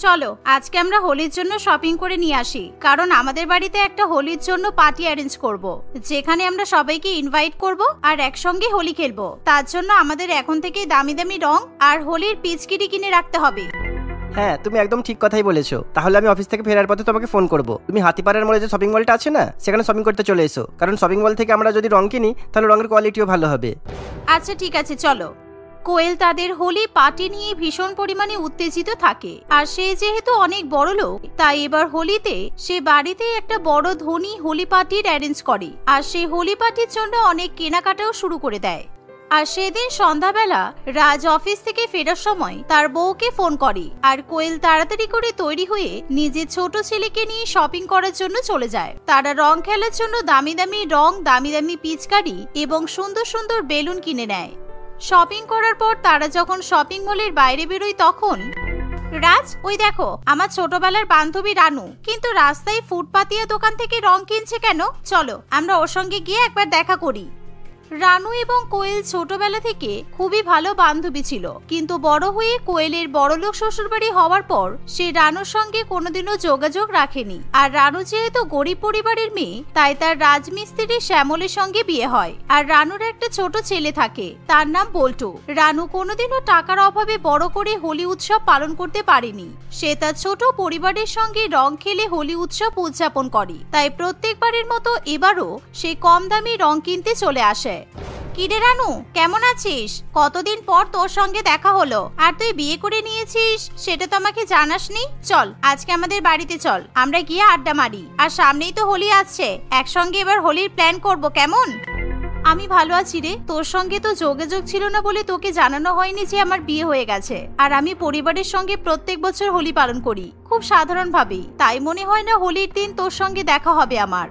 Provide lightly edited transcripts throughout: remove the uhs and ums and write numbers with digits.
চলো আজকে আমরা হোলির জন্য শপিং করে নিয়ে আসি, কারণ আমাদের বাড়িতে একটা হোলির জন্য পার্টি অ্যারেঞ্জ করব, যেখানে আমরা সবাইকে ইনভাইট করব আর একসঙ্গে হোলি খেলবো। তার জন্য আমাদের এখন থেকেই দামি দামি রং আর হোলির পিচকিরি কিনে রাখতে হবে। হ্যাঁ, তুমি একদম ঠিক কথাই বলেছো। তাহলে আমি অফিস থেকে ফেরার পথে তোমাকে ফোন করব। তুমি হাতিপাড়ার মোড়ে যে শপিং মলটা আছে না, সেখানে শপিং করতে চলে এসো, কারণ শপিং মল থেকে আমরা যদি রং কিনি তাহলে রঙের কোয়ালিটিও ভালো হবে। আচ্ছা ঠিক আছে, চলো। কোয়েল তাদের হোলি পার্টি নিয়ে ভীষণ পরিমাণে উত্তেজিত থাকে, আর সে যেহেতু অনেক বড় লোক, তাই এবার হোলিতে সে বাড়িতে একটা বড় ধনী হোলি পার্টির অ্যারেঞ্জ করে, আর সে হোলি পার্টির জন্য অনেক কেনাকাটাও শুরু করে দেয়। আর সেদিন সন্ধ্যাবেলা রাজ অফিস থেকে ফেরার সময় তার বউকে ফোন করে, আর কোয়েল তাড়াতাড়ি করে তৈরি হয়ে নিজের ছোট ছেলেকে নিয়ে শপিং করার জন্য চলে যায়। তারা রং খেলার জন্য দামি দামি রং, দামি দামি পিচকারি এবং সুন্দর সুন্দর বেলুন কিনে নেয়। শপিং করার পর তারা যখন শপিং মলের বাইরে বেরোয় তখন রাজ, ওই দেখো আমার ছোটবেলার বান্ধবী রানু কিন্তু রাস্তায় ফুটপাতিয়া দোকান থেকে রং কিনছে কেন, চলো আমরা ওর সঙ্গে গিয়ে একবার দেখা করি। রানু এবং কোয়েল ছোটবেলা থেকে খুবই ভালো বান্ধবী ছিল, কিন্তু বড় হয়ে কোয়েলের বড়লোক শ্বশুরবাড়ি হওয়ার পর সে রানুর সঙ্গে কোনোদিনও যোগাযোগ রাখেনি। আর রানু যেহেতু গরিব পরিবারের মেয়ে, তাই তার রাজমিস্ত্রি শ্যামলের সঙ্গে বিয়ে হয়, আর রানুর একটা ছোট ছেলে থাকে, তার নাম বল্টু। রানু কোনোদিনও টাকার অভাবে বড় করে হোলি উৎসব পালন করতে পারেনি। সে তার ছোট পরিবারের সঙ্গে রং খেলে হোলি উৎসব উদযাপন করে, তাই প্রত্যেকবারের মতো এবারও সে কম দামি রং কিনতে চলে আসে। কিরে রানু, কেমন আছিস? কতদিন পর তোর সঙ্গে দেখা হলো, আর তুই বিয়ে করে নিয়েছিস সেটা তো আমাকে জানাসনি। চল আজকে আমাদের বাড়িতে চল, আমরা গিয়ে আড্ডা মারি, আর সামনেই তো হোলি আসছে, একসঙ্গে এবার হোলির প্ল্যান করব, কেমন? আমি ভালো আছি রে, তোর সঙ্গে তো যোগাযোগ ছিল না বলে তোকে জানানো হয়নি যে আমার বিয়ে হয়ে গেছে। আর আমি পরিবারের সঙ্গে প্রত্যেক বছর হোলি পালন করি, খুব সাধারণভাবেই, তাই মনে হয় না হোলির দিন তোর সঙ্গে দেখা হবে আমার।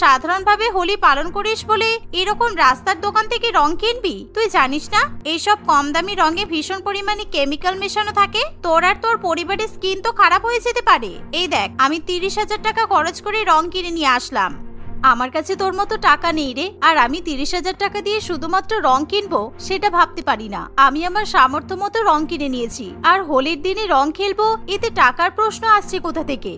সাধারণভাবে হোলি পালন করিস বলে এরকম রাস্তার দোকান থেকে রং কিনবি? তুই জানিস না এইসব কম দামি রঙে ভীষণ পরিমাণে কেমিক্যাল মেশানো থাকে? তোর আর তোর পরিবারের স্কিন তো খারাপ হয়ে যেতে পারে। এই দেখ, আমি 30,000 টাকা খরচ করে রং কিনে নিয়ে আসলাম। আমার কাছে তোর মতো টাকা নেই রে, আর আমি 30,000 টাকা দিয়ে শুধুমাত্র রং কিনবো সেটা ভাবতে পারি না। আমি আমার সামর্থ্য মতো রং কিনে নিয়েছি, আর হোলির দিনে রং খেলবো, এতে টাকার প্রশ্ন আসছে কোথা থেকে?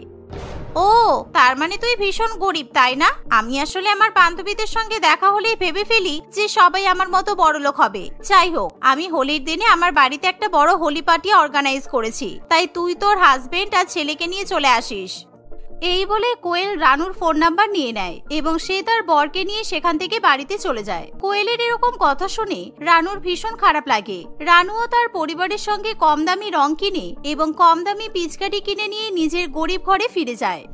ও, তার মানে তুই ভীষণ গরিব, তাই না? আমি আসলে আমার বান্ধবীদের সঙ্গে দেখা হলেই ভেবে ফেলি যে সবাই আমার মতো বড়লোক হবে। যাই হোক, আমি হোলির দিনে আমার বাড়িতে একটা বড় হোলি পার্টি অর্গানাইজ করেছি, তাই তুই তোর হাজবেন্ড আর ছেলেকে নিয়ে চলে আসিস। এই বলে কোয়েল রানুর ফোন নাম্বার নিয়ে নেয় এবং সে তার বরকে নিয়ে সেখান থেকে বাড়িতে চলে যায়। কোয়েলের এরকম কথা শুনে রানুর ভীষণ খারাপ লাগে। রানুও তার পরিবারের সঙ্গে কম দামি রং কিনে এবং কম দামি পিচকারি কিনে নিয়ে নিজের গরিব ঘরে ফিরে যায়।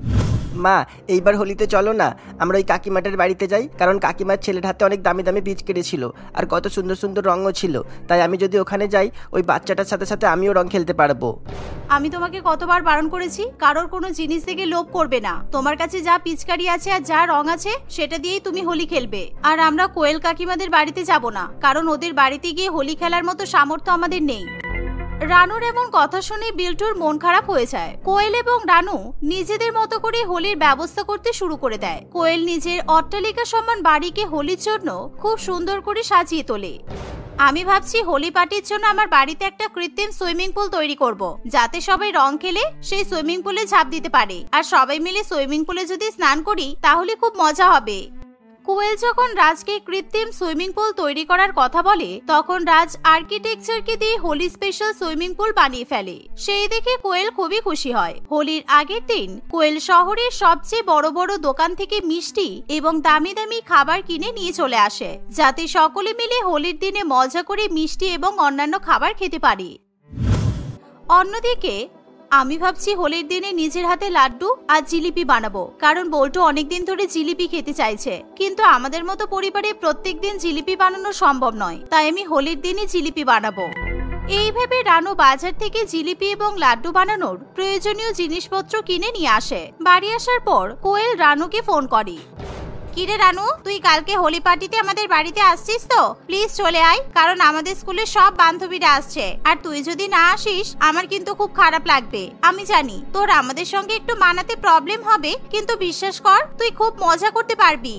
মা, এইবার হোলিতে চলো না আমরা ওই কাকিমাটার বাড়িতে যাই, কারণ কাকিমার ছেলের হাতে অনেক দামি দামি পিচ কেটেছিল আর কত সুন্দর সুন্দর রঙও ছিল, তাই আমি যদি ওখানে যাই ওই বাচ্চাটার সাথে সাথে আমিও রং খেলতে পারবো। আমি তোমাকে কতবার বারণ করেছি কারোর কোনো জিনিস থেকে লোভ করবে না। তোমার কাছে যা পিচকারি আছে আর যা রং আছে সেটা দিয়েই তুমি হোলি খেলবে। আর আমরা কোয়েল কাকিমাদের বাড়িতে যাব না, কারণ ওদের বাড়িতে গিয়ে হোলি খেলার মতো সামর্থ্য আমাদের নেই। রানুর এমন কথা শুনে বিল্টুর মন খারাপ হয়ে যায়। কোয়েল এবং রানু নিজেদের মতো করে হোলির ব্যবস্থা করতে শুরু করে দেয়। কোয়েল নিজের অট্টালিকা সমান বাড়িকে হোলির জন্য খুব সুন্দর করে সাজিয়ে তোলে। আমি ভাবছি হোলি পার্টির জন্য আমার বাড়িতে একটা কৃত্রিম সুইমিং পুল তৈরি করব, যাতে সবাই রং খেলে সেই সুইমিং পুলে ঝাঁপ দিতে পারে, আর সবাই মিলে সুইমিং পুলে যদি স্নান করি তাহলে খুব মজা হবে। কোয়েল যখন রাজকে কৃত্রিম সুইমিং পুল তৈরি করার কথা বলে, তখন রাজ আর্কিটেকচারকে দিয়ে হোলি স্পেশাল সুইমিং পুল বানিয়ে ফেলে। সেই দেখে কোয়েল খুবই খুশি হয়। হোলির আগের দিন কোয়েল শহরের সবচেয়ে বড় বড় দোকান থেকে মিষ্টি এবং দামি দামি খাবার কিনে নিয়ে চলে আসে, যাতে সকলে মিলে হোলির দিনে মজা করে মিষ্টি এবং অন্যান্য খাবার খেতে পারে। অন্যদিকে আমি ভাবছি হোলির দিনে নিজের হাতে লাড্ডু আর জিলিপি বানাবো, কারণ বল্টু অনেকদিন ধরে জিলিপি খেতে চাইছে, কিন্তু আমাদের মতো পরিবারে প্রত্যেকদিন জিলিপি বানানো সম্ভব নয়, তাই আমি হোলির দিনে জিলিপি বানাবো। এই ভেবে রানু বাজার থেকে জিলিপি এবং লাড্ডু বানানোর প্রয়োজনীয় জিনিসপত্র কিনে নিয়ে আসে। বাড়ি আসার পর কোয়েল রানুকে ফোন করে। কিরে রানু, তুই কালকে হোলি পার্টিতে আমাদের বাড়িতে আসছিস তো? প্লিজ চলে আয়, কারণ আমাদের স্কুলের সব বান্ধবীরা আসছে, আর তুই যদি না আসিস আমার কিন্তু খুব খারাপ লাগবে। আমি জানি তোর আমাদের সঙ্গে একটু মানাতে প্রবলেম হবে, কিন্তু বিশ্বাস কর তুই খুব মজা করতে পারবি।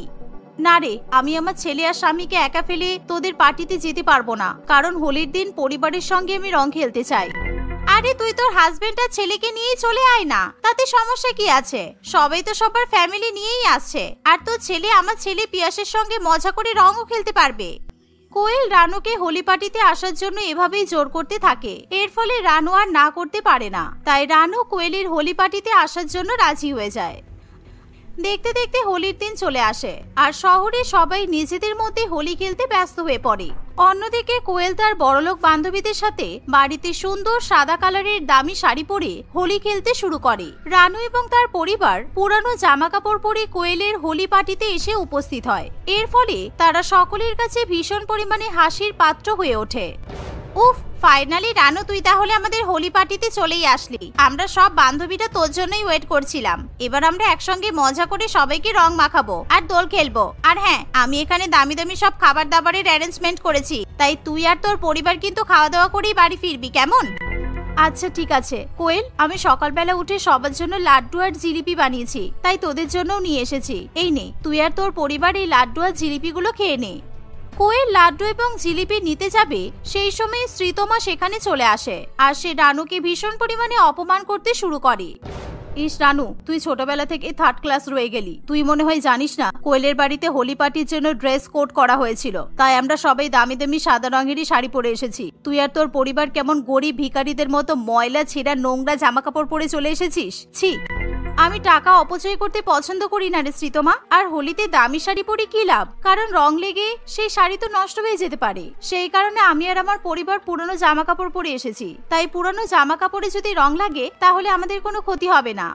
না রে, আমি আমার ছেলে আর স্বামীকে একা ফেলে তোদের পার্টিতে যেতে পারবো না, কারণ হোলির দিন পরিবারের সঙ্গে আমি রং খেলতে চাই। আর আরে তুই তোর হাজবেন্ড আর ছেলেকে নিয়েই চলে আয় না, তাতে সমস্যা কি আছে? সবাই তো সবার ফ্যামিলি নিয়েই আসছে, আর তোর ছেলে আমার ছেলে পিয়াসের সঙ্গে মজা করে রঙও খেলতে পারবে। কোয়েল রানুকে হোলি পার্টিতে আসার জন্য এভাবেই জোর করতে থাকে। এর ফলে রানু আর না করতে পারে না, তাই রানু কোয়েলের হোলি পার্টিতে আসার জন্য রাজি হয়ে যায়। দেখতে দেখতে হোলির দিন চলে আসে, আর শহরে সবাই নিজেদের মধ্যে হোলি খেলতে ব্যস্ত হয়ে পড়ে। অন্যদিকে কোয়েল তার বড়লোক বান্ধবীদের সাথে বাড়িতে সুন্দর সাদা কালারের দামি শাড়ি পরে হোলি খেলতে শুরু করে। রানু এবং তার পরিবার পুরানো জামা কাপড় পরে কোয়েলের হোলি পার্টিতে এসে উপস্থিত হয়। এর ফলে তারা সকলের কাছে ভীষণ পরিমাণে হাসির পাত্র হয়ে ওঠে। উফ, ফাইনালি রানু তুই তাহলে আমাদের হোলি পার্টিতে চলেই আসলি। আমরা সব বান্ধবীরা তোর জন্যই ওয়েট করছিলাম। এবার আমরা একসঙ্গে মজা করে সবাইকে রং মাখাবো আর দোল খেলবো। আর হ্যাঁ, আমি এখানে দামি দামি সব খাবার দাবারের অ্যারেঞ্জমেন্ট করেছি, তাই তুই আর তোর পরিবার কিন্তু খাওয়া দাওয়া করেই বাড়ি ফিরবি, কেমন? আচ্ছা ঠিক আছে কোয়েল, আমি সকালবেলা উঠে সবার জন্য লাড্ডু আর জিলিপি বানিয়েছি, তাই তোদের জন্যও নিয়ে এসেছি। এই নে, তুই আর তোর পরিবার এই লাড্ডু আর জিলিপিগুলো খেয়ে নে। কোয়েল লাড্ডু এবং জিলিপি নিতে যাবে, সেই সময় শ্রীতমা সেখানে চলে আসে, আর সে রানুকে ভীষণ পরিমাণে অপমান করতে শুরু করে। ইস রানু, তুই ছোটবেলা থেকে থার্ড ক্লাস রয়ে গেলি। তুই মনে হয় জানিস না কোয়েলের বাড়িতে হোলি পার্টির জন্য ড্রেস কোড করা হয়েছিল, তাই আমরা সবাই দামি দামি সাদা রঙেরই শাড়ি পরে এসেছি। তুই আর তোর পরিবার কেমন গরিব ভিখারিদের মতো ময়লা ছেঁড়া নোংরা জামা কাপড় পরে চলে এসেছিস। ছি, আমি টাকা অপচয় করতে পছন্দ করি না রে শ্রীতমা। আর হোলিতে দামি শাড়ি পরে কি লাভ? কারণ রং লেগে সেই শাড়ি তো নষ্ট হয়ে যেতে পারে। সেই কারণে আমি আর আমার পরিবার পুরনো জামা কাপড় পরে এসেছি। তাই পুরনো জামা কাপড়ে যদি রং লাগে তাহলে আমাদের কোনো ক্ষতি হবে না।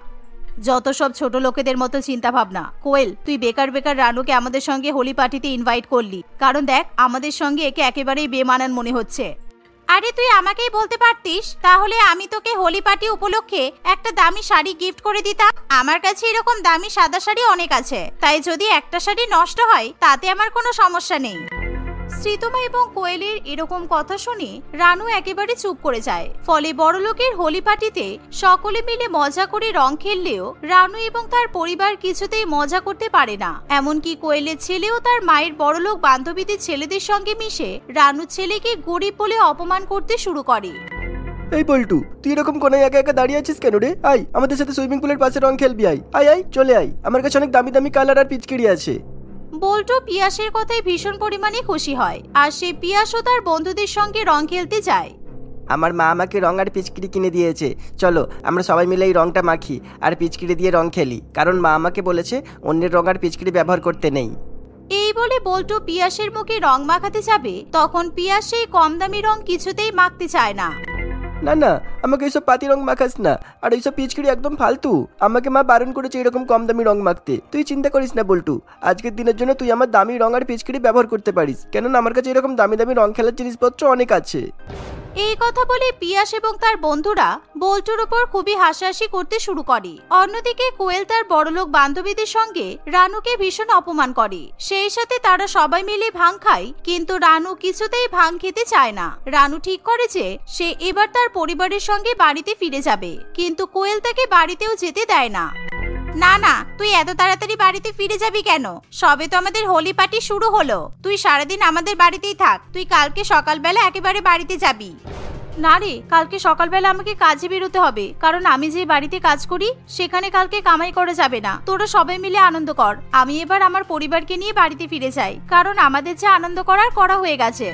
যত সব ছোট লোকেদের মতো চিন্তা ভাবনা। কোয়েল, তুই বেকার বেকার রানুকে আমাদের সঙ্গে হোলি পার্টিতে ইনভাইট করলি, কারণ দেখ আমাদের সঙ্গে একে একেবারেই বেমানান মনে হচ্ছে। আরে তুই আমাকেই বলতে পারতিস, তাহলে আমি তোকে হোলি পার্টি উপলক্ষে একটা দামি শাড়ি গিফট করে দিতাম। আমার কাছে এরকম দামি সাদা শাড়ি অনেক আছে, তাই যদি একটা শাড়ি নষ্ট হয় তাতে আমার কোনো সমস্যা নেই। শ্রীতমা এবং কোয়েলের এরকম কথা শুনে রানু একেবারে চুপ করে যায়। ফলে বড়লোকের হোলি পার্টিতে সকলে মিলে মজা করে রং খেললেও রানু এবং তার পরিবার কিছুতেই মজা করতে পারে না। এমনকি কোয়েলের ছেলেও তার মায়ের বড়লোক বান্ধবীদের ছেলেদের সঙ্গে মিশে রানুর ছেলেকে গরিব বলে অপমান করতে শুরু করে। এই পল্টু, তুই এরকম কোনায় একা একা দাঁড়িয়ে আছিস কেন রে? আয় আমাদের সাথে সুইমিং পুলের পাশে রং খেলবি। আয় আয় আয়, চলে আয়, আমার কাছে অনেক দামি দামি কালার আর পিচকিরি আছে। বল্টু পিয়াসের কথায় ভীষণ পরিমাণে খুশি হয়, আর সে পিয়াসও তার বন্ধুদের সঙ্গে রং খেলতে যায়। আমার মা আমাকে রং আর পিচকিরি কিনে দিয়েছে, চলো আমরা সবাই মিলে এই রংটা মাখি আর পিচকিরি দিয়ে রং খেলি, কারণ মা আমাকে বলেছে অন্যের রং আর পিচকিরি ব্যবহার করতে নেই। এই বলে বল্টু পিয়াসের মুখে রং মাখাতে যাবে, তখন পিয়াস সেই কম দামি রং কিছুতেই মাখতে চায় না। না না, আমাকে এইসব পাতি রং মাখাস না, আর এইসব পিচকিরি একদম ফালতু। আমাকে মা বারণ করেছে এরকম কম দামি রং মাখতে। তুই চিন্তা করিস না বল্টু, আজকের দিনের জন্য তুই আমার দামি রং আর পিচকিরি ব্যবহার করতে পারিস, কেননা আমার কাছে এরকম দামি দামি রং খেলার জিনিসপত্র অনেক আছে। এই কথা বলে পিয়াস এবং তার বন্ধুরা বল্টুর উপর খুবই হাসাহাসি করতে শুরু করে। অন্যদিকে কোয়েল তার বড়লোক বান্ধবীদের সঙ্গে রানুকে ভীষণ অপমান করে। সেই সাথে তারা সবাই মিলে ভাং খায়, কিন্তু রানু কিছুতেই ভাং খেতে চায় না। রানু ঠিক করে যে সে এবার তার পরিবারের সঙ্গে বাড়িতে ফিরে যাবে, কিন্তু কোয়েল তাকে বাড়িতেও যেতে দেয় না। না না, তুই এত তাড়াতাড়ি বাড়িতে ফিরে যাবি কেন? সবে তো আমাদের হোলি পার্টি শুরু হলো। তুই সারাদিন আমাদের বাড়িতেই থাক। তুই কালকে সকালবেলা একেবারে বাড়িতে যাবি। না রে, কালকে সকালবেলা আমাকে কাজে বেরোতে হবে, কারণ আমি যে বাড়িতে কাজ করি সেখানে কালকে কামাই করা যাবে না। তোরা সবাই মিলে আনন্দ কর। আমি এবার আমার পরিবারকে নিয়ে বাড়িতে ফিরে যাই, কারণ আমাদের যে আনন্দ করার করা হয়ে গেছে।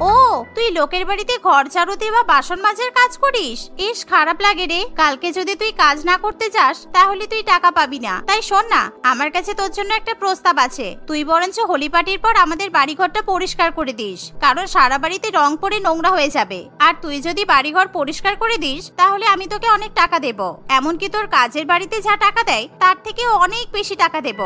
ও, তুই লোকের বাড়িতে ঘর ঝাড়ুতে বা বাসন মাজার কাজ করিস? ইস, খারাপ লাগে রে। কালকে যদি তুই কাজ না করতে যাস তাহলে তুই টাকা পাবি না। তাই শোন না, আমার কাছে তোর জন্য একটা প্রস্তাব আছে। তুই বরঞ্চ হোলি পার্টির পর আমাদের বাড়িঘরটা পরিষ্কার করে দিস, কারণ সারা বাড়িতে রং পড়ে নোংরা হয়ে যাবে। আর তুই যদি বাড়িঘর পরিষ্কার করে দিস তাহলে আমি তোকে অনেক টাকা দেব, এমনকি তোর কাজের বাড়িতে যা টাকা দেয় তার থেকে অনেক বেশি টাকা দেব।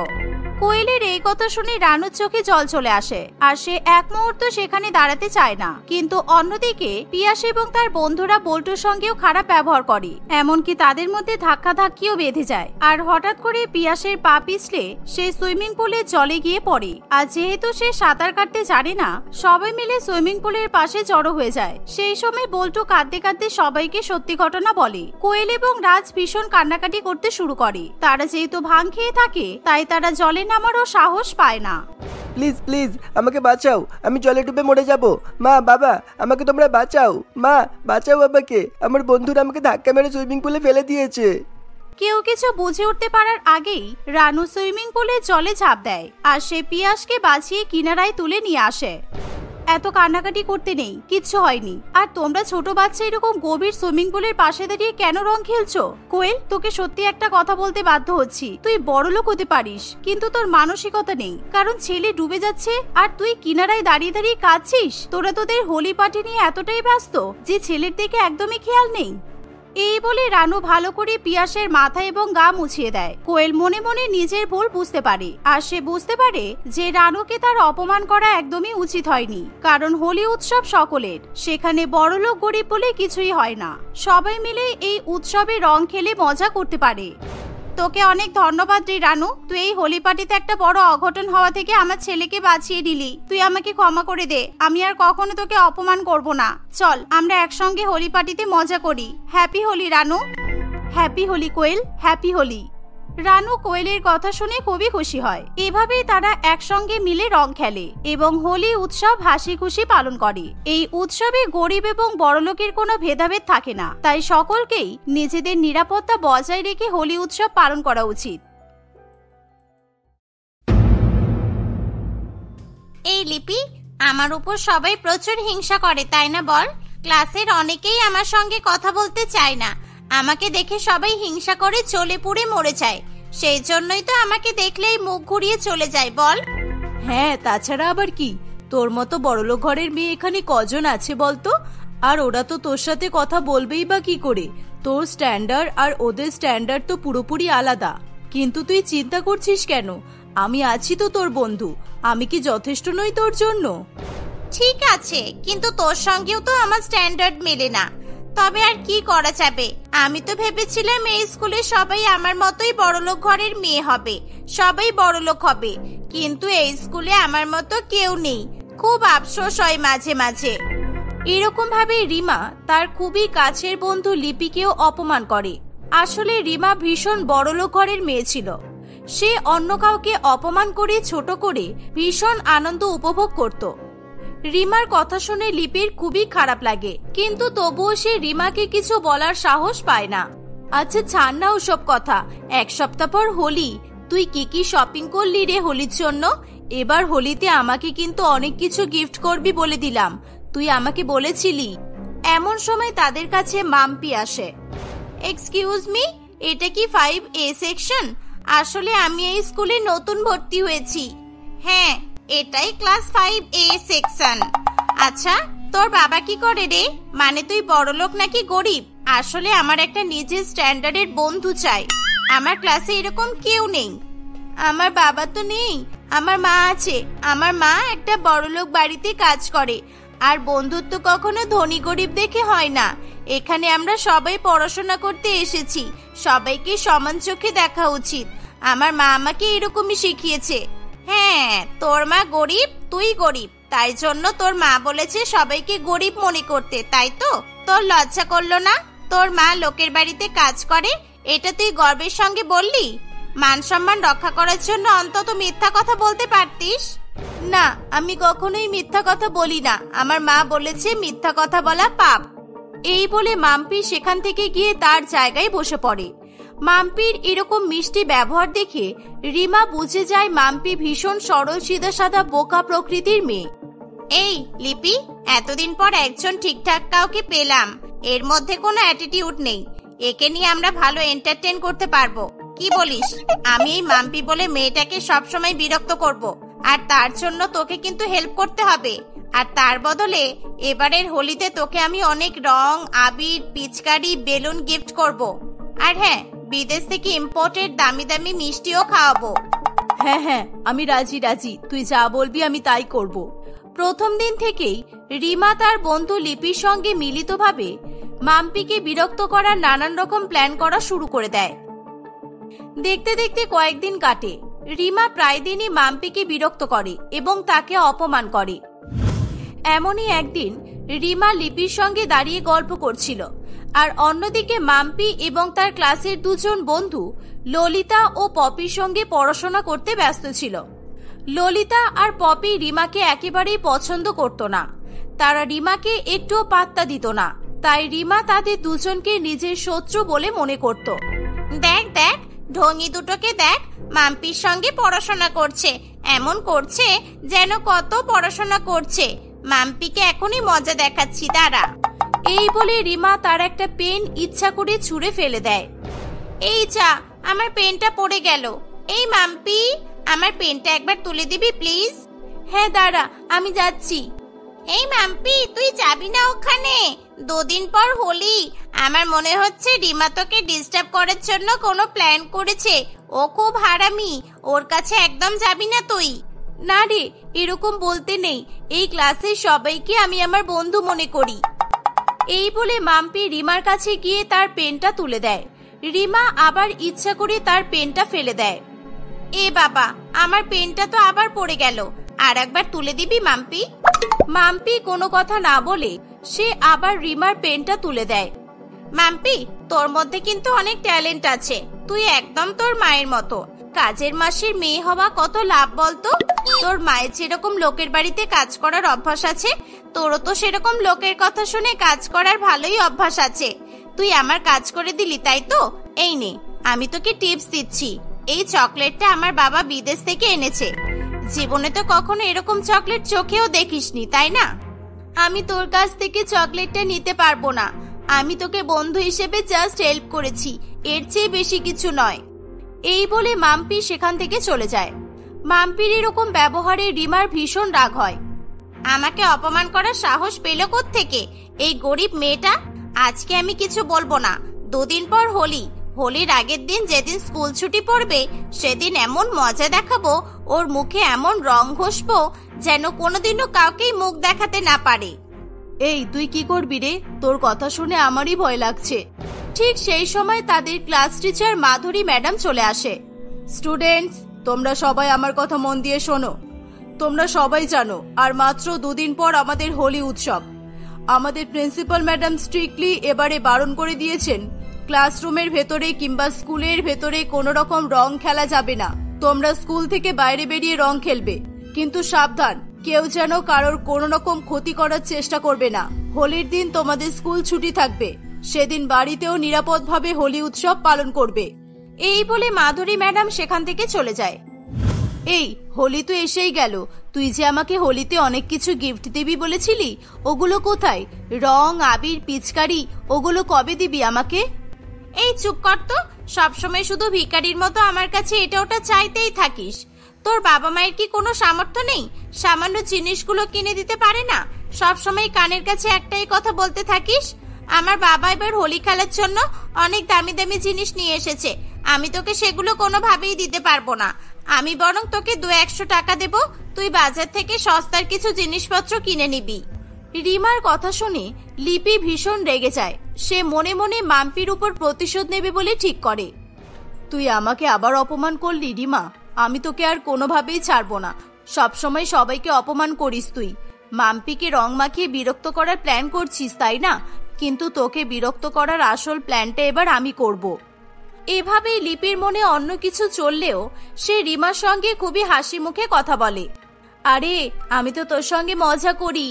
কোয়েলের এই কথা শুনে রানুর চোখে জল চলে আসে, আর সে এক মুহূর্ত সেখানে দাঁড়াতে চায় না। কিন্তু অন্যদিকে পিয়াস এবং তার বন্ধুরা বল্টুর সঙ্গেও খারাপ ব্যবহার করে, এমনকি তাদের মধ্যে ধাক্কাধাক্কিও বেঁধে যায়। আর হঠাৎ করে পিয়াসের পা পিছলে সে সুইমিং পুলের জলে গিয়ে পড়ে। আর যেহেতু সে সাঁতার কাটতে জানে না, সবাই মিলে সুইমিং পুলের পাশে জড়ো হয়ে যায়। সেই সময় বল্টু কাঁদতে কাঁদতে সবাইকে সত্যি ঘটনা বলে। কোয়েল এবং রাজ ভীষণ কান্নাকাটি করতে শুরু করে। তারা যেহেতু ভাং খেয়ে থাকে তাই তারা জলে নামারও সাহস পায় না। প্লিজ প্লিজ আমাকে বাঁচাও, আমি জলে ডুবে মরে যাব। মা বাবা আমাকে তোমরা বাঁচাও, মা বাঁচাও আমাকে, আমার বন্ধুরা আমাকে ধাক্কা মেরে সুইমিং পুলে ফেলে দিয়েছে। কেউ কিছু বুঝে উঠতে পারার আগেই রানু সুইমিং পুলে জলে ঝাঁপ দেয় আর সে পিয়াসকে বাঁচিয়ে কিনারায় তুলে নিয়ে আসে। এত কান্নাকাটি করতে নেই, কিচ্ছু হয়নি। আর তোমরা ছোট বাচ্চা এরকম গভীর সুইমিং পুলের পাশে দাঁড়িয়ে কেন রং খেলছো? কোয়েল, তোকে সত্যি একটা কথা বলতে বাধ্য হচ্ছি, তুই বড়লোক হতে পারিস কিন্তু তোর মানসিকতা নেই। কারণ ছেলে ডুবে যাচ্ছে আর তুই কিনারায় দাঁড়িয়ে দাঁড়িয়ে কাঁদছিস। তোরা তোদের হোলি পার্টি নিয়ে এতটাই ব্যস্ত যে ছেলের দিকে একদমই খেয়াল নেই। এই বলে রানু ভালো করে পিয়াসের মাথা এবং গা মুছিয়ে দেয়। কোয়েল মনে মনে নিজের ভুল বুঝতে পারে আর সে বুঝতে পারে যে রানুকে তার অপমান করা একদমই উচিত হয়নি। কারণ হোলি উৎসব সকলের, সেখানে বড়লোক গরিব বলে কিছুই হয় না। সবাই মিলে এই উৎসবে রং খেলে মজা করতে পারে। তোকে অনেক ধন্যবাদ রে রানু, তুই এই হোলি পার্টিতে একটা বড় অঘটন হওয়া থেকে আমার ছেলেকে বাঁচিয়ে দিলি। তুই আমাকে ক্ষমা করে দে, আমি আর কখনো তোকে অপমান করব না। চল আমরা একসঙ্গে হোলি পার্টিতে মজা করি। হ্যাপি হোলি রানু। হ্যাপি হোলি কোয়েল, হ্যাপি হোলি। রানু কোয়েলের কথা শুনে খুবই খুশি হয়। এভাবেই তারা একসঙ্গে মিলে রং খেলে এবং হোলি উৎসব হাসি খুশি পালন করে। এই উৎসবে গরিব এবং বড়লোকের কোনো ভেদাভেদ থাকে না, তাই সকলকেই নিজেদের নিরাপত্তা বজায় রেখে হোলি উৎসব পালন করা উচিত। এই লিপি, আমার উপর সবাই প্রচুর হিংসা করে তাই না বল? ক্লাসের অনেকেই আমার সঙ্গে কথা বলতে চায় না, আমাকে দেখে সবাই হিংসা করে চলে পুড়ে মরে যায়। সেই জন্যই তো আমাকে দেখলেই মুখ ঘুরিয়ে চলে যায় বল। হ্যাঁ, তাছাড়া আবার কি, তোর মতো বড়লোক ঘরের মেয়ে এখানে কজন আছে বলতো? আর ওরা তো তোর সাথে কথা বলবেই বা কি করে? তোর স্ট্যান্ডার্ড আর ওদের স্ট্যান্ডার্ড তো পুরোপুরি আলাদা। কিন্তু তুই চিন্তা করছিস কেন? আমি আছি তো তোর বন্ধু, আমি কি যথেষ্ট নই তোর জন্য? ঠিক আছে, কিন্তু তোর সঙ্গেও তো আমার স্ট্যান্ডার্ড মেলে না। তবে আর কি করা যাবে, আমি তো ভেবেছিলাম এই স্কুলে সবাই আমার মতোই বড়লোক ঘরের মেয়ে হবে, সবাই বড়লোক হবে। কিন্তু এই স্কুলে আমার মতো কেউ নেই, খুব আফসোস হয় মাঝে মাঝে। এরকম ভাবে রিমা তার খুবই কাছের বন্ধু লিপিকেও অপমান করে। আসলে রিমা ভীষণ বড়লোক ঘরের মেয়ে ছিল। সে অন্য কাউকে অপমান করে ছোট করে ভীষণ আনন্দ উপভোগ করত। রিমার কথা শুনে লিপির খুবই খারাপ লাগে, কিন্তু তবুও সে রিমাকে কিছু বলার সাহস পায় না। আচ্ছা ছাড় না ওসব কথা, এক সপ্তাহ পর হোলি, তুই কি কি শপিং করলি রে হোলির জন্য? এবার হোলিতে আমাকে কিন্তু অনেক কিছু গিফট করবি বলে দিলাম, তুই আমাকে বলেছিলি। এমন সময় তাদের কাছে মাম্পি আসে। এক্সকিউজ মি, এটা কি 5A সেকশন? আসলে আমি এই স্কুলে নতুন ভর্তি হয়েছি। হ্যাঁ, এটাই ক্লাস 5A সেকশন। আচ্ছা, তোর বাবা কি করে রে? মানে তুই বড়লোক নাকি গরিব? আসলে আমার একটা নিজের স্ট্যান্ডার্ডের বন্ধু চাই, আমার ক্লাসে এরকম কেউ নেই। আমার বাবা তো নেই, আমার মা আছে। আমার মা একটা বড়লোক বাড়িতে কাজ করে। আর বন্ধুত্ব কখনো ধনী গরিব দেখে হয় না। এখানে আমরা সবাই পড়াশোনা করতে এসেছি, সবাইকে সমান চোখে দেখা উচিত। আমার মা আমাকে এরকমই শিখিয়েছে। হ্যাঁ, তোর মা গরিব, তুই গরিব, তাই জন্য তোর মা বলেছে সবাইকে গরিব মনে করতে, তাই তো? তোর লজ্জা করলো না? তোর মা লোকের বাড়িতে কাজ করে, এটা তুই গর্বের সঙ্গে বললি? মান সম্মান রক্ষা করার জন্য অন্তত মিথ্যা কথা বলতে পারতিস। না, আমি কখনোই মিথ্যা কথা বলি না, আমার মা বলেছে মিথ্যা কথা বলা পাপ। এই বলে মাম্পি সেখান থেকে গিয়ে তার জায়গায় বসে পড়ে। মাম্পির এরকম মিষ্টি ব্যবহার দেখে রিমা বুঝে যায় মাম্পি ভীষণ সরল সিধাসাধা বোকা প্রকৃতির মেয়ে। এই লিপি, এতদিন পর একজন ঠিকঠাক কাউকে পেলাম, এর মধ্যে কোনো অ্যাটিটিউড নেই। একে নিয়ে আমরা ভালো এন্টারটেইন করতে পারবো, কি বলিস? আমি এই মাম্পি বলে মেয়েটাকে সবসময় বিরক্ত করব, আর তার জন্য তোকে কিন্তু হেল্প করতে হবে। আর তার বদলে এবারের হোলিতে তোকে আমি অনেক রং, আবির, পিচকারি, বেলুন গিফট করব। আর হ্যাঁ, বিদেশ থেকে ইম্পোর্টেড দামি দামি মিষ্টিও খাওয়াবো। হ্যাঁ হ্যাঁ, আমি রাজি রাজি, তুই যা বলবি আমি তাই করব। প্রথম দিন থেকেই রিমা তার বন্ধু লিপির সঙ্গে মিলিতভাবে মাম্পিকে বিরক্ত করার নানান রকম প্ল্যান করা শুরু করে দেয়। দেখতে দেখতে কয়েকদিন কাটে। রিমা প্রায় দিনই মাম্পিকে বিরক্ত করে এবং তাকে অপমান করে। এমনই একদিন রিমা লিপির সঙ্গে দাঁড়িয়ে গল্প করছিল, আর অন্যদিকে মাম্পি এবং তার ক্লাসের দুজন বন্ধু ললিতা ও পপির সঙ্গে পড়াশোনা করতে ব্যস্ত ছিল। ললিতা আর পপি রিমাকে একেবারেই পছন্দ করত না। তারা রিমাকে একটুও পাত্তা দিত না, তাই রিমা তাদের দুজনকে নিজের শত্রু বলে মনে করত। দেখ দেখ, ঢঙি দুটোকে দেখ, মাম্পির সঙ্গে পড়াশোনা করছে, এমন করছে যেন কত পড়াশোনা করছে। মাম্পিকে এখনই মজা দেখাচ্ছি, দাঁড়া। এই বলে রিমা তার একটা পেন ইচ্ছা করে ছুঁড়ে ফেলে দেয়। এই যা, আমার পেনটা পড়ে গেল। এই মাম্পি, আমার পেনটা একবার তুলে দিবি প্লিজ? হ্যাঁ দাঁড়া, আমি যাচ্ছি। এই মাম্পি, তুই যাবি না ওখানে? দুদিন পর হোলি, আমার মনে হচ্ছে রিমা তোকে ডিস্টার্ব করার জন্য কোনো প্ল্যান করেছে। ও খুব হারামি, ওর কাছে একদম যাবি না তুই। না রে, এরকম বলতে নেই, এই ক্লাসের সবাইকে আমি আমার বন্ধু মনে করি। এই বলে মাম্পি রিমার কাছে গিয়ে তার পেনটা তুলে দেয়। রিমা আবার ইচ্ছা করে তার পেনটা ফেলে দেয়। এ বাবা, আমার পেনটা তো আবার পড়ে গেল, আর একবার তুলে দিবি মাম্পি? মাম্পি কোনো কথা না বলে সে আবার রিমার পেনটা তুলে দেয়। মাম্পি, তোর মধ্যে কিন্তু অনেক ট্যালেন্ট আছে, তুই একদম তোর মায়ের মতো। কাজের মাসির মেয়ে হওয়া কত লাভ বলতো? তোর মায়ের যেরকম লোকের বাড়িতে কাজ করার অভ্যাস আছে, তোরও তো সেরকম লোকের কথা শুনে কাজ করার ভালোই অভ্যাস আছে। তুই আমার কাজ করে দিলি, তাই তো? এই নে, আমি তোকে টিপস দিচ্ছি। এই চকলেটটা আমার বাবা বিদেশ থেকে এনেছে। জীবনে তো কখনো এরকম চকলেট চোখেও দেখিসনি, তাই না? আমি তোর কাছ থেকে চকলেটটা নিতে পারবো না। আমি তোকে বন্ধু হিসেবে জাস্ট হেল্প করেছি, এর চেয়ে বেশি কিছু নয়। এই বলে মাম্পি সেখান থেকে চলে যায়। মাম্পির এরকম ব্যবহারে রিমার ভীষণ রাগ হয়। আমাকে অপমান করার সাহস পেল কোত্থেকে এই গরিব মেয়েটা? আজকে আমি কিছু বলবো না। দুদিন পর হোলি, হোলির আগের দিন যেদিন স্কুল ছুটি পড়বে, সেদিন এমন মজা দেখাবো, ওর মুখে এমন রং ঘষবো যেন কোনোদিনও কাউকেই মুখ দেখাতে না পারে। এই তুই কি করবি রে? তোর কথা শুনে আমারই ভয় লাগছে। ঠিক সেই সময় তাদের ক্লাস টিচার মাধুরী ম্যাডাম চলে আসে। স্টুডেন্টস, তোমরা সবাই আমার কথা মন দিয়ে শোনো। তোমরা সবাই জানো আর মাত্র দুদিন পর আমাদের হোলি উৎসব। আমাদের প্রিন্সিপাল ম্যাডাম স্ট্রিক্টলি এবারে বারণ করে দিয়েছেন, ক্লাসরুমের ভেতরে কিংবা স্কুলের ভেতরে কোনো রকম রং খেলা যাবে না। তোমরা স্কুল থেকে বাইরে বেরিয়ে রং খেলবে, কিন্তু সাবধান, কেউ যেন কারোর কোনো রকম ক্ষতি করার চেষ্টা করবে না। হোলির দিন তোমাদের স্কুল ছুটি থাকবে, সেদিন বাড়িতেও নিরাপদভাবে হোলি উৎসব পালন করবে। এই বলে মাধুরী ম্যাডাম সেখান থেকে চলে যায়। এই হোলি তো এসেই গেল, তুই যে আমাকে হোলিতে অনেক কিছু গিফট দিবি বলেছিলি, ওগুলো কোথায়? রং, আবির, পিচকারি, ওগুলো কবে দিবি আমাকে? এই চুপ কর তো, সবসময় শুধু ভিখারির মতো আমার কাছে এটা ওটা চাইতেই থাকিস। তোর বাবা মায়ের কি কোনো সামর্থ্য নেই? সামান্য জিনিসগুলো কিনে দিতে পারে না? সবসময় কানের কাছে একটাই কথা বলতে থাকিস। আমার বাবা এবার হোলি খেলার জন্য অনেক দামি দামি জিনিস নিয়ে এসেছে, আমি তোকে সেগুলো কোনোভাবেই দিতে পারবো না। আমি বরং তোকে 200 টাকা দেব, তুই বাজার থেকে সস্তার কিছু জিনিসপত্র কিনে নিবি। রিমার কথা শুনে লিপি ভীষণ রেগে যায়। সে মনে মনে মাম্পির উপর প্রতিশোধ নেবে বলে ঠিক করে। তুই আমাকে আবার অপমান করলি রিমা, আমি তোকে আর কোনোভাবেই ছাড়বো না। সবসময় সবাইকে অপমান করিস তুই। মাম্পিকে রং মাখিয়ে বিরক্ত করার প্ল্যান করছিস, তাই না? কিন্তু তোকে বিরক্ত করার আসল প্ল্যানটা এবার আমি করব। এভাবেই লিপির মনে অন্য কিছু চললেও সে রিমার সঙ্গে খুবই হাসি মুখে কথা বলে। আরে, আমি তো তোর সঙ্গে মজা করি,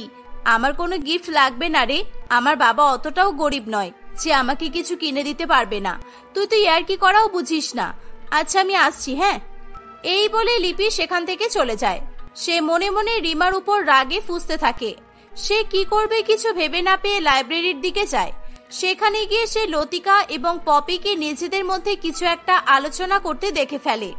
আমার কোনো গিফট লাগবে না রে। আমার বাবা অতটাও গরিব নয় যে আমাকে কিছু কিনে দিতে পারবে না। তুই তো ইয়ার্কি করাও বুঝিস না। আচ্ছা, আমি আসছি, হ্যাঁ। এই বলে লিপি সেখান থেকে চলে যায়। সে মনে মনে রিমার উপর রাগে ফুঁসতে থাকে। সে কি করবে কিছু ভেবে না পেয়ে লাইব্রেরির দিকে যায়। সেখানে গিয়ে সে লতিকা এবং পপিকে নিজেদের মধ্যে কিছু একটা আলোচনা করতে দেখে ফেলে।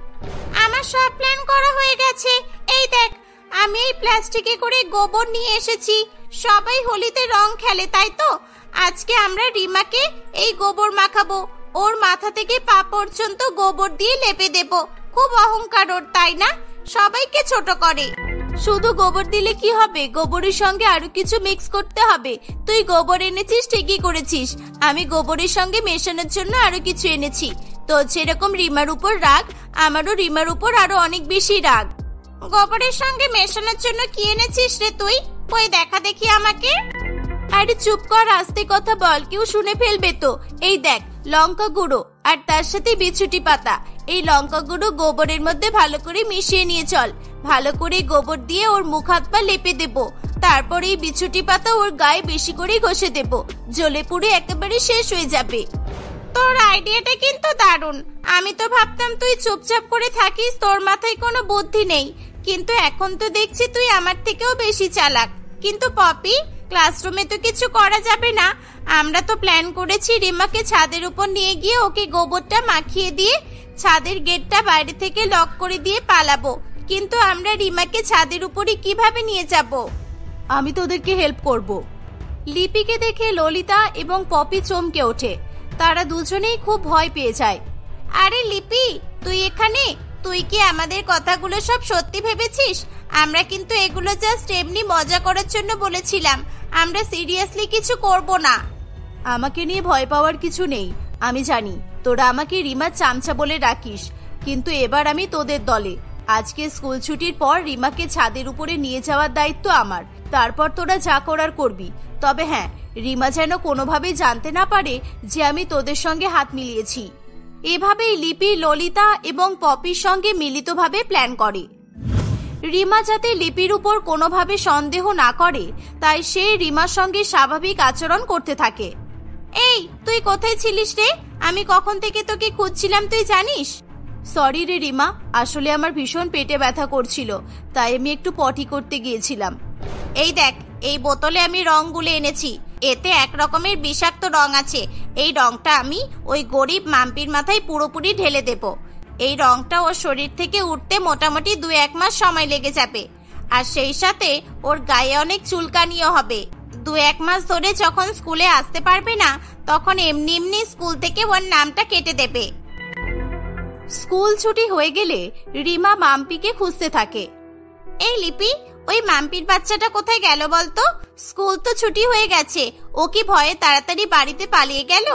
আমার সব প্ল্যান করা হয়ে গেছে। এই দেখ, আমি এই প্লাস্টিকে করে গোবর নিয়ে এসেছি। সবাই হোলিতে রং খেলে, তাই তো? আজকে আমরা রিমাকে এই গোবর মাখাবো, ওর মাথা থেকে পা পর্যন্ত গোবর দিয়ে লেপে দেব। খুব অহংকার ওর, তাই না? সবাইকে ছোট করে। শুধু গোবর দিলে কি হবে? গোবরের সঙ্গে আরো কিছু মিক্স করতে হবে। তুই গোবর এনেছিস, ঠিকই করেছিস। আমি গোবরের সঙ্গে মেশানোর জন্য আরো কিছু এনেছি। তোর যেরকম রিমার উপর রাগ, আমারও রিমার উপর আরো অনেক বেশি রাগ। গোবরের সঙ্গে মেশানোর জন্য কি এনেছিস রে তুই? কই দেখা দেখি আমাকে। আরে চুপ কর, আস্তে কথা বল, কেউ শুনে ফেলবে তো। এই দেখ, লঙ্কা গুঁড়ো আর তার সাথে বিছুটি পাতা। এই লঙ্কা গুঁড়ো গোবরের মধ্যে ভালো করে মিশিয়ে নিয়ে চল। ভালো করে গোবর দিয়ে ওর মুখ হাত পা লেপে দেব, তারপর এই বিছুটি পাতা ওর গায়ে বেশি করে ঘষে দেব, জ্বলে পুড়ে একেবারে শেষ হয়ে যাবে। তোর আইডিয়াটা কিন্তু দারুণ। আমি তো ভাবতাম তুই চুপচাপ করে থাকিস, তোর মাথায় কোনো বুদ্ধি নেই, কিন্তু এখন তো দেখছি তুই আমার থেকেও বেশি চালাক। কিন্তু পপি, ক্লাসরুমে তো কিছু করা যাবে না। আমরা তো প্ল্যান করেছি রিমাকে ছাদের উপর নিয়ে গিয়ে ওকে গোবরটা মাখিয়ে দিয়ে ছাদের গেটটা বাইরে থেকে লক করে দিয়ে পালাবো, কিন্তু আমরা রিমাকে ছাদের উপরে কিভাবে নিয়ে যাব? আমি তোদেরকে হেল্প করব। লিপিকে দেখে ললিতা এবং পপি চমকে ওঠে। তারা দুজনেই খুব ভয় পেয়ে যায়। আরে লিপি, তুই এখানে? তুই কি আমাদের কথাগুলো সব সত্যি ভেবেছিস? আমরা কিন্তু এগুলো জাস্ট এমনি মজা করার জন্য বলেছিলাম, আমরা সিরিয়াসলি কিছু করব না। আমাকে নিয়ে ভয় পাওয়ার কিছু নেই। আমি জানি তোরা আমাকে রিমার চামচা বলে ডাকিস, কিন্তু এবার আমি তোদের দলে। আজকে স্কুল ছুটির পর রিমাকে ছাদের উপরে নিয়ে যাওয়ার দায়িত্ব আমার। তারপর তোরা যা করার করবি। তবে হ্যাঁ, রিমা যেন কোনোভাবেই জানতে না পারে যে আমি তোদের সঙ্গে হাত মিলিয়েছি। এভাবেই লিপি ললিতা এবং পপির সঙ্গে মিলিতভাবে প্ল্যান করে। রিমা যাতে লিপির উপর কোনোভাবে সন্দেহ না করে, তাই সে রিমার সঙ্গে স্বাভাবিক আচরণ করতে থাকে। এই, তুই কোথায় ছিলিস রে? আমি কখন থেকে তোকে খুঁজছিলাম, তুই জানিস? সরি রে রিমা, আসলে আমার ভীষণ পেটে ব্যথা করছিল, তাই আমি একটু পটি করতে গিয়েছিলাম। এই দেখ, এই বোতলে আমি রং গুলে এনেছি। এতে এক রকমের বিষাক্ত রং আছে। এই রংটা আমি ওই গরিব মাম্পির মাথায় পুরোপুরি ঢেলে দেব। এই রংটা ওর শরীর থেকে উঠতে মোটামুটি 2-1 মাস সময় লেগে যাবে, আর সেই সাথে ওর গায়ে অনেক চুলকানিও হবে। 2-1 মাস ধরে যখন স্কুলে আসতে পারবে না, তখন এমনি এমনি স্কুল থেকে ওর নামটা কেটে দেবে। স্কুল ছুটি হয়ে গেলে রিমা মাম্পিকে খুঁজতে থাকে। এই লিপি, ওই মাম্পির বাচ্চাটা কোথায় গেল বলতো? স্কুল তো ছুটি হয়ে গেছে, ও কি ভয়ে তাড়াতাড়ি বাড়িতে পালিয়ে গেল?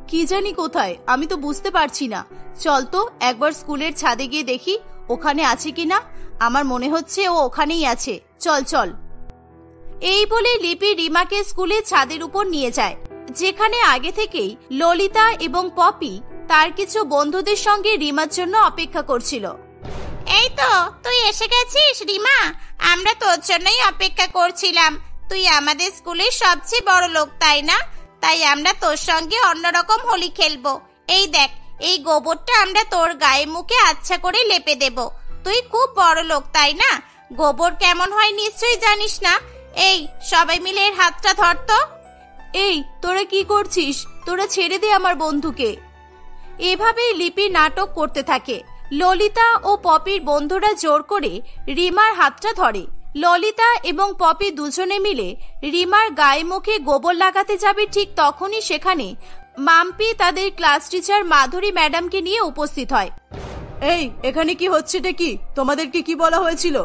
কি জানি কোথায়, আমি তো বুঝতে পারছি না। চল তো একবার স্কুলের ছাদে গিয়ে দেখি ওখানে আছে কিনা। আমার মনে হচ্ছে ও ওখানেই আছে। চল চল। এই বলে লিপি রিমাকে স্কুলের ছাদের উপর নিয়ে যায়, যেখানে আগে থেকেই ললিতা এবং পপি তার কিছু বন্ধুদের সঙ্গে রিমার জন্য অপেক্ষা করছিল। এই তো তুই এসে গেছিস রিমা, আমরা তোর জন্যই অপেক্ষা করছিলাম। তুই আমাদের স্কুলের সবচেয়ে বড় লোক, তাই না? তাই আমরা তোর সঙ্গে অন্যরকম হোলি খেলবো। এই দেখ, এই গোবরটা আমরা তোর গায়ে মুখে আচ্ছা করে লেপে দেব। তুই খুব বড় লোক, তাই না? গোবর কেমন হয় নিশ্চয়ই জানিস না। এই, সবাই মিলে এর হাতটা ধর তো। এই, তোরা কি করছিস? তোরা ছেড়ে দে আমার বন্ধুকে। এভাবেই লিপি নাটক করতে থাকে। ললিতা ও পপির বন্ধুরা জোর করে রিমার হাতটা ধরে। ললিতা এবং পপি দুজনে মিলে রিমার গায়ে মুখে গোবর লাগাতে যাবে, ঠিক তখনই সেখানে মাম্পি তাদের ক্লাস টিচার মাধুরী ম্যাডামকে নিয়ে উপস্থিত হয়। এই, এখানে কি হচ্ছেটা কি? তোমাদেরকে কি বলা হয়েছিল?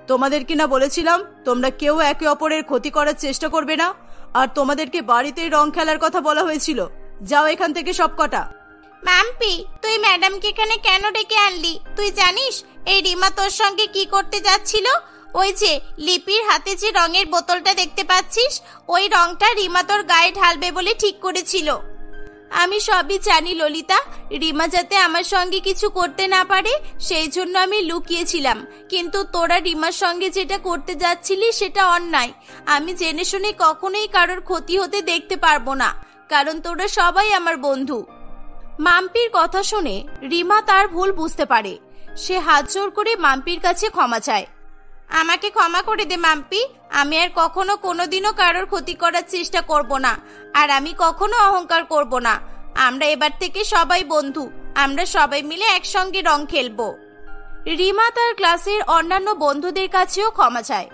তোমাদেরকে না বলেছিলাম তোমরা কেউ একে অপরের ক্ষতি করার চেষ্টা করবে না? আর তোমাদেরকে বাড়িতেই রং খেলার কথা বলা হয়েছিল। যাও এখান থেকে সব কটা। মাম্পি, তুই ম্যাডামকে এখানে কেন ডেকে আনলি? তুই জানিস এই রিমা তোর সঙ্গে কি করতে যাচ্ছিল? ওই যে লিপির হাতে যে রঙের বোতলটা দেখতে পাচ্ছিস, ওই রংটা রিমা তোর গায়ে ঢালবে বলে ঠিক করেছিল। আমি সবই জানি ললিতা, রিমা যাতে আমার সঙ্গে কিছু করতে না পারে সেই জন্য আমি লুকিয়েছিলাম। কিন্তু তোরা রিমার সঙ্গে যেটা করতে যাচ্ছিলি সেটা অন্যায়। আমি জেনে শুনে কখনোই কারোর ক্ষতি হতে দেখতে পারবো না, কারণ তোরা সবাই আমার বন্ধু। মাম্পির কথা শুনে রিমা তার ভুল বুঝতে পারে। সে হাত জোর করে মাম্পির কাছে ক্ষমা চায়। আমাকে ক্ষমা করে দে মাম্পি, আমি আর কখনো কোনোদিনও কারোর ক্ষতি করার চেষ্টা করব না, আর আমি কখনো অহংকার করব না। আমরা এবার থেকে সবাই বন্ধু, আমরা সবাই মিলে একসঙ্গে রং খেলবো। রিমা তার ক্লাসের অন্যান্য বন্ধুদের কাছেও ক্ষমা চায়।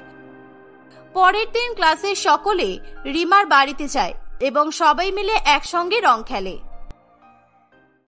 পরের দিন ক্লাসের সকলে রিমার বাড়িতে যায় এবং সবাই মিলে একসঙ্গে রং খেলে।